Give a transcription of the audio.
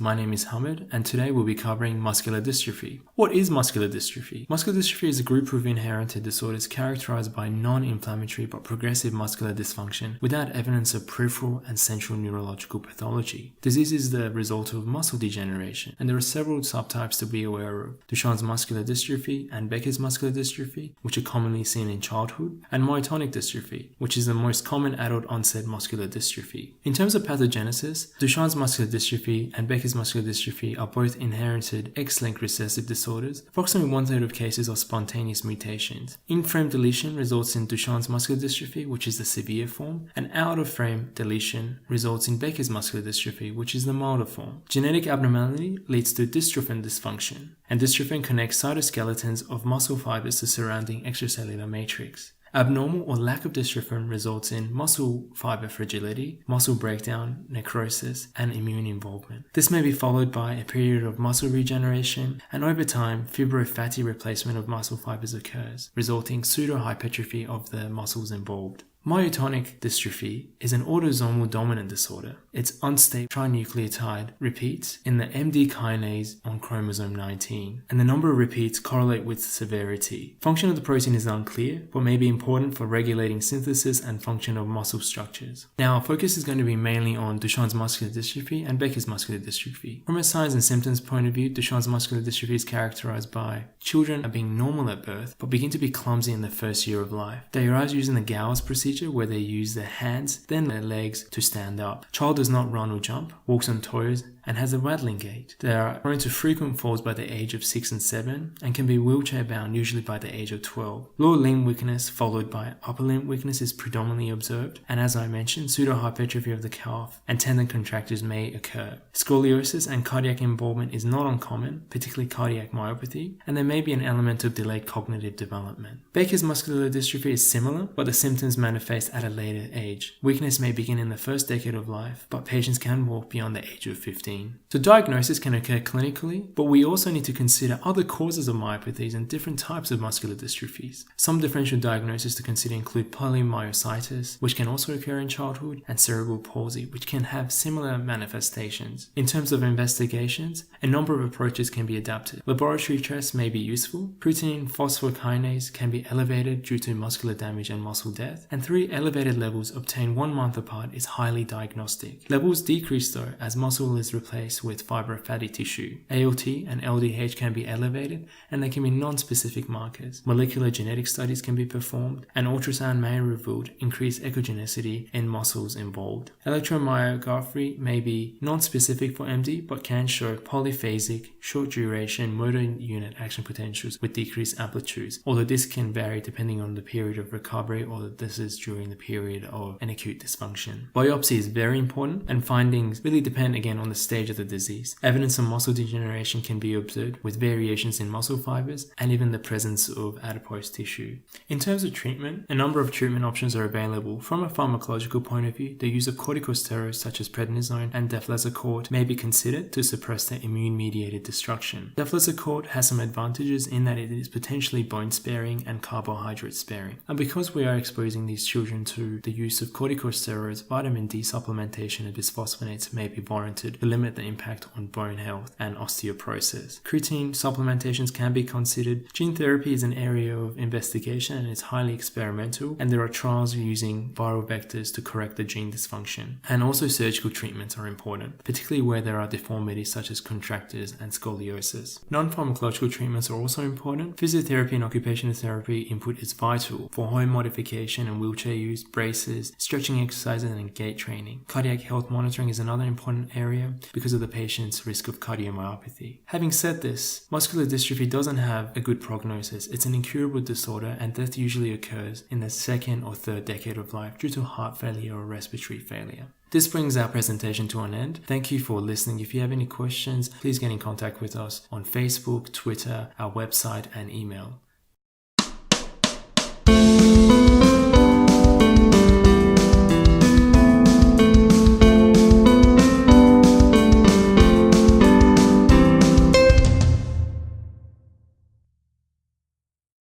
my name is Hamid and today we'll be covering muscular dystrophy. What is muscular dystrophy? Muscular dystrophy is a group of inherited disorders characterized by non-inflammatory but progressive muscular dysfunction without evidence of peripheral and central neurological pathology. Disease is the result of muscle degeneration, and there are several subtypes to be aware of: Duchenne's muscular dystrophy and Becker's muscular dystrophy, which are commonly seen in childhood, and myotonic dystrophy, which is the most common adult onset muscular dystrophy. In terms of pathogenesis, Duchenne's muscular dystrophy and Becker's muscular dystrophy are both inherited X-linked recessive disorders. Approximately 1/3 of cases are spontaneous mutations. In-frame deletion results in Duchenne's muscular dystrophy, which is the severe form, and out-of-frame deletion results in Becker's muscular dystrophy, which is the milder form. Genetic abnormality leads to dystrophin dysfunction, and dystrophin connects cytoskeletons of muscle fibers to surrounding extracellular matrix. Abnormal or lack of dystrophin results in muscle fiber fragility, muscle breakdown, necrosis, and immune involvement. This may be followed by a period of muscle regeneration, and over time, fibrofatty replacement of muscle fibers occurs, resulting pseudohypertrophy of the muscles involved. Myotonic dystrophy is an autosomal dominant disorder. Its unstable trinucleotide repeats in the MD kinase on chromosome 19, and the number of repeats correlate with severity. Function of the protein is unclear, but may be important for regulating synthesis and function of muscle structures. Now, our focus is going to be mainly on Duchenne's muscular dystrophy and Becker's muscular dystrophy. From a signs and symptoms point of view, Duchenne's muscular dystrophy is characterized by children being normal at birth, but begin to be clumsy in the first year of life. They arise using the Gowers procedure, where they use their hands, then their legs to stand up. Child does not run or jump, walks on toes, and has a waddling gait. They are prone to frequent falls by the age of 6 and 7 and can be wheelchair bound usually by the age of 12. Lower limb weakness followed by upper limb weakness is predominantly observed, and as I mentioned, pseudohypertrophy of the calf and tendon contractures may occur. Scoliosis and cardiac involvement is not uncommon, particularly cardiac myopathy, and there may be an element of delayed cognitive development. Becker's muscular dystrophy is similar, but the symptoms manifest at a later age. Weakness may begin in the first decade of life, but patients can walk beyond the age of 15. So diagnosis can occur clinically, but we also need to consider other causes of myopathies and different types of muscular dystrophies. Some differential diagnoses to consider include polymyositis, which can also occur in childhood, and cerebral palsy, which can have similar manifestations. In terms of investigations, a number of approaches can be adapted. Laboratory tests may be useful. Creatine phosphokinase can be elevated due to muscular damage and muscle death, and 3 elevated levels obtained 1 month apart is highly diagnostic. Levels decrease though as muscle is replaced with fibrofatty tissue. ALT and LDH can be elevated, and they can be non-specific markers. Molecular genetic studies can be performed, and ultrasound may reveal increased echogenicity in muscles involved. Electromyography may be non-specific for MD, but can show polyphasic, short duration motor unit action potentials with decreased amplitudes, although this can vary depending on the period of recovery or this is during the period of an acute dysfunction. Biopsy is very important, and findings really depend again on the stage of the disease. Evidence of muscle degeneration can be observed with variations in muscle fibers and even the presence of adipose tissue. In terms of treatment, a number of treatment options are available. From a pharmacological point of view, the use of corticosteroids such as prednisone and deflazacort may be considered to suppress the immune-mediated destruction. Deflazacort has some advantages in that it is potentially bone-sparing and carbohydrate-sparing. And because we are exposing these children to the use of corticosteroids, vitamin D supplementation and bisphosphonates may be warranted to limit the impact on bone health and osteoporosis. Creatine supplementations can be considered. Gene therapy is an area of investigation and it's highly experimental, and there are trials using viral vectors to correct the gene dysfunction. And also surgical treatments are important, particularly where there are deformities such as contractures and scoliosis. Non-pharmacological treatments are also important. Physiotherapy and occupational therapy input is vital for home modification and wheelchair use, braces, stretching exercises, and gait training. Cardiac health monitoring is another important area because of the patient's risk of cardiomyopathy. Having said this, muscular dystrophy doesn't have a good prognosis. It's an incurable disorder, and death usually occurs in the 2nd or 3rd decade of life due to heart failure or respiratory failure. This brings our presentation to an end. Thank you for listening. If you have any questions, please get in contact with us on Facebook, Twitter, our website, and email.